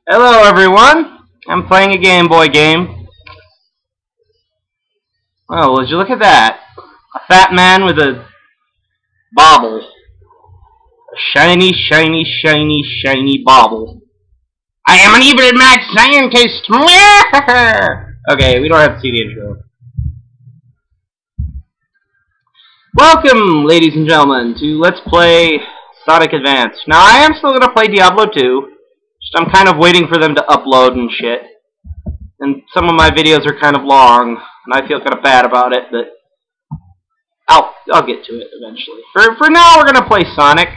Hello everyone! I'm playing a Game Boy game. Oh, would you look at that? A fat man with a bauble. A shiny, shiny, shiny, shiny bauble. I am an evil mad scientist! Okay, we don't have to see the intro. Welcome, ladies and gentlemen, to Let's Play Sonic Advance. Now, I am still going to play Diablo 2. I'm kind of waiting for them to upload and shit. And some of my videos are kind of long, and I feel kind of bad about it, but I'll get to it eventually. For now, we're going to play Sonic.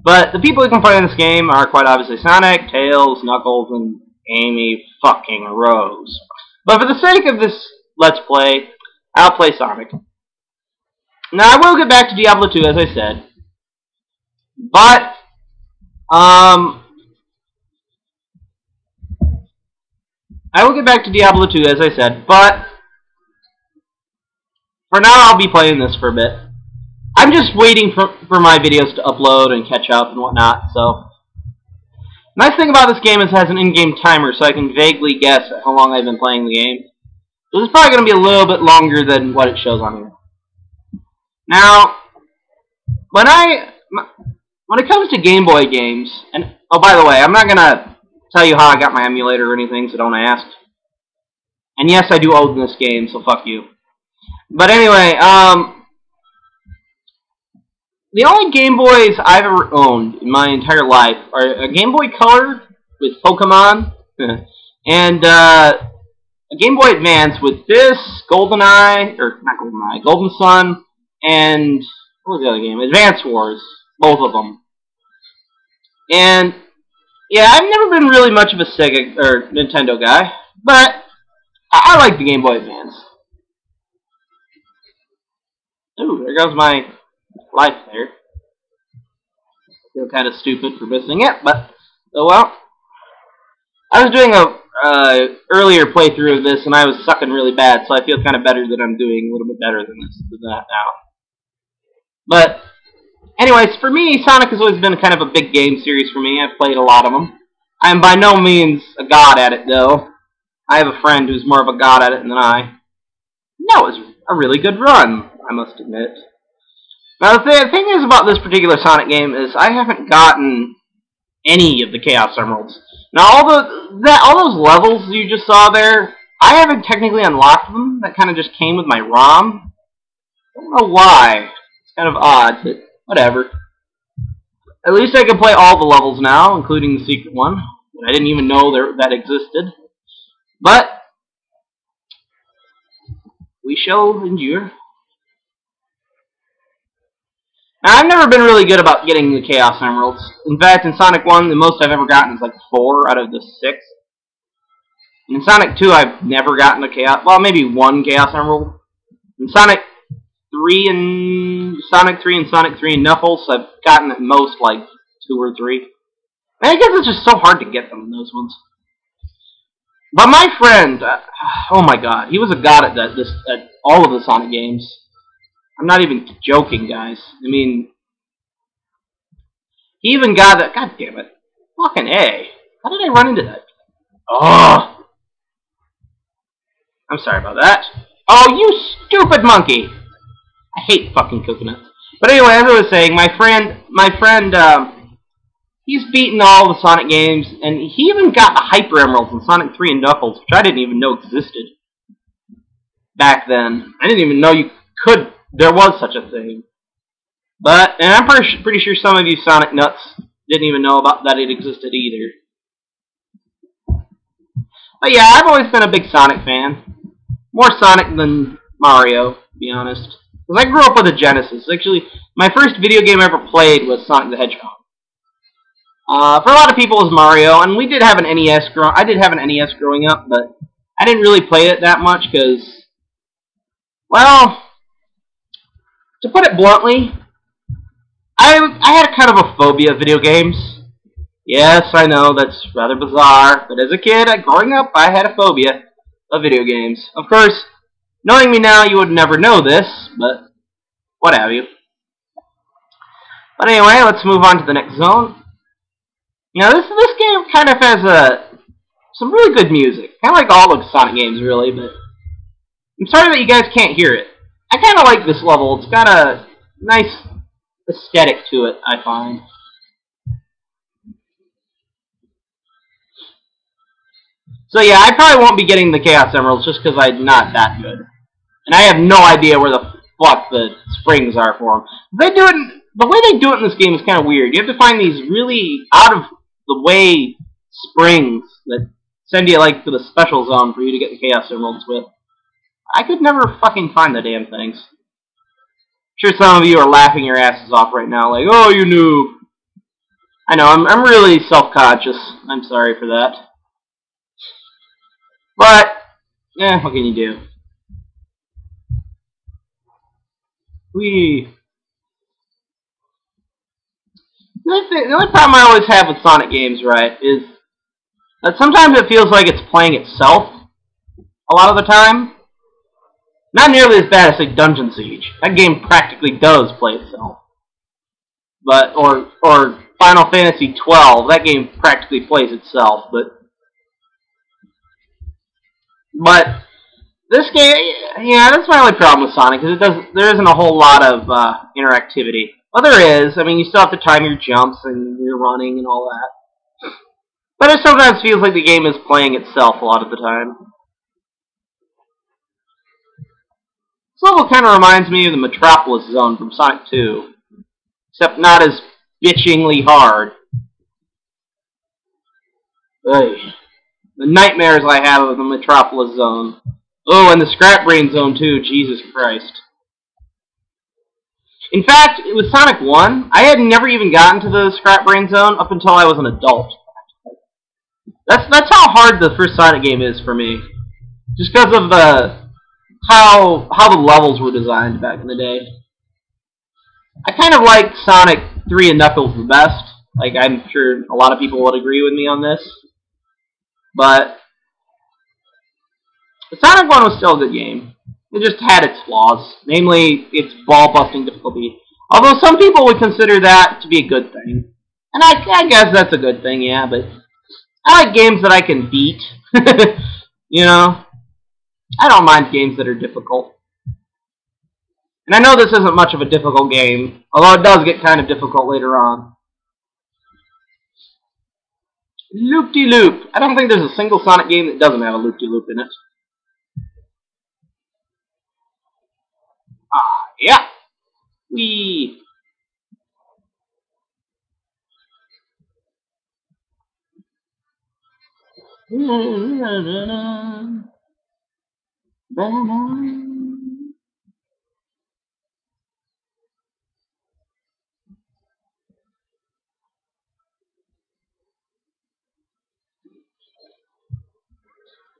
But the people who can play in this game are quite obviously Sonic, Tails, Knuckles, and Amy fucking Rose. But for the sake of this Let's Play, I'll play Sonic. Now, I will get back to Diablo 2, as I said. But, I will get back to Diablo 2, as I said, but for now I'll be playing this for a bit. I'm just waiting for my videos to upload and catch up and whatnot, so. Nice thing about this game is it has an in-game timer, so I can vaguely guess at how long I've been playing the game. This is probably going to be a little bit longer than what it shows on here. Now, when it comes to Game Boy games, and oh, by the way, I'm not going to tell you how I got my emulator or anything, so don't ask. And yes, I do own this game, so fuck you. But anyway, the only Game Boys I've ever owned in my entire life are a Game Boy Color with Pokemon, and a Game Boy Advance with this, GoldenEye, or not GoldenEye, Golden Sun, and what was the other game? Advance Wars, both of them. And yeah, I've never been really much of a Sega or Nintendo guy, but I like the Game Boy Advance. Ooh, there goes my life there. I feel kind of stupid for missing it, but oh well. I was doing a earlier playthrough of this, and I was sucking really bad, so I feel kind of better that I'm doing a little bit better than that now. But anyways, for me, Sonic has always been kind of a big game series for me. I've played a lot of them. I am by no means a god at it, though. I have a friend who's more of a god at it than I. That was a really good run, I must admit. Now, the thing is about this particular Sonic game is I haven't gotten any of the Chaos Emeralds. Now, all those levels you just saw there, I haven't technically unlocked them. That kind of just came with my ROM. I don't know why. It's kind of odd, but whatever. At least I can play all the levels now, including the secret one. I didn't even know that existed. But we shall endure. Now, I've never been really good about getting the Chaos Emeralds. In fact, in Sonic 1, the most I've ever gotten is like 4 out of the 6. And in Sonic 2, I've never gotten a Chaos... Well, maybe 1 Chaos Emerald. In Sonic 3 and Sonic 3 and Knuckles, I've gotten at most like 2 or 3. I guess it's just so hard to get them in those ones. But my friend, oh my god, he was a god at at all of the Sonic games. I'm not even joking, guys. I mean, he even got that. God damn it! Fucking A. How did I run into that? Oh, I'm sorry about that. Oh, you stupid monkey! I hate fucking coconuts. But anyway, as I was saying, my friend, he's beaten all the Sonic games, and he even got the Hyper Emeralds in Sonic 3 and Knuckles, which I didn't even know existed back then. I didn't even know there was such a thing. And I'm pretty sure some of you Sonic nuts didn't even know about that it existed either. But yeah, I've always been a big Sonic fan. More Sonic than Mario, to be honest. Because I grew up with a Genesis. Actually, my first video game I ever played was Sonic the Hedgehog. For a lot of people, it was Mario, and we did have an NES. I did have an NES growing up, but I didn't really play it that much because, well, to put it bluntly, I had kind of a phobia of video games. Yes, I know that's rather bizarre, but as a kid, growing up, I had a phobia of video games. Of course, knowing me now, you would never know this, but what have you. But anyway, let's move on to the next zone. Now, this game kind of has some really good music. Kind of like all of Sonic games, really, but I'm sorry that you guys can't hear it. I kind of like this level. It's got a nice aesthetic to it, I find. So yeah, I probably won't be getting the Chaos Emeralds just because I'm not that good. And I have no idea where the fuck the springs are for them. The way they do it in this game is kind of weird. You have to find these really out-of-the-way springs that send you, like, to the special zone for you to get the Chaos Emeralds with. I could never fucking find the damn things. I'm sure some of you are laughing your asses off right now, like, oh, you noob. I know, I'm really self-conscious. I'm sorry for that. But, what can you do? The only problem I always have with Sonic games, right, is that sometimes it feels like it's playing itself a lot of the time. Not nearly as bad as, say, Dungeon Siege. That game practically does play itself. But, or Final Fantasy XII, that game practically plays itself, but this game, yeah, that's my only problem with Sonic, because there isn't a whole lot of interactivity. Well, there is. I mean, you still have to time your jumps and your running and all that. But it sometimes feels like the game is playing itself a lot of the time. This level kind of reminds me of the Metropolis Zone from Sonic 2. Except not as bitchingly hard. Ugh. The nightmares I have of the Metropolis Zone. Oh, and the Scrap Brain Zone too, Jesus Christ. In fact, with Sonic 1, I had never even gotten to the Scrap Brain Zone up until I was an adult. That's how hard the first Sonic game is for me. Just because of how the levels were designed back in the day. I kind of like Sonic 3 and Knuckles the best. Like, I'm sure a lot of people would agree with me on this. But the Sonic 1 was still a good game. It just had its flaws, namely its ball-busting difficulty. Although some people would consider that to be a good thing. And I guess that's a good thing, yeah, but I like games that I can beat. You know? I don't mind games that are difficult. And I know this isn't much of a difficult game, although it does get kind of difficult later on. Loop-de-loop. I don't think there's a single Sonic game that doesn't have a loop-de-loop in it. Ah, yeah. Whee.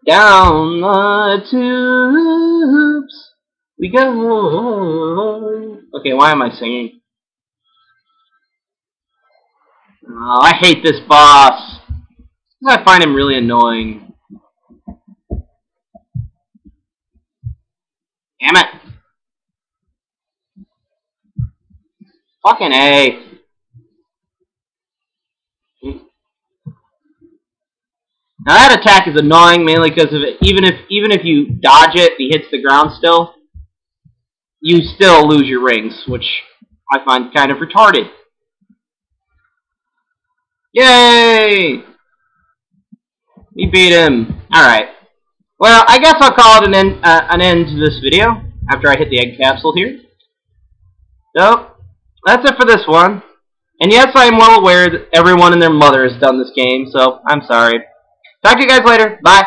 Down the tubes we go. Okay, why am I singing? Oh, I hate this boss. I find him really annoying. Damn it. Fucking A. Now that attack is annoying mainly because of it. Even if you dodge it, he hits the ground still. You still lose your rings, which I find kind of retarded. Yay! We beat him. Alright. Well, I guess I'll call it an end to this video after I hit the egg capsule here. So, that's it for this one. And yes, I am well aware that everyone and their mother has done this game, so I'm sorry. Talk to you guys later. Bye.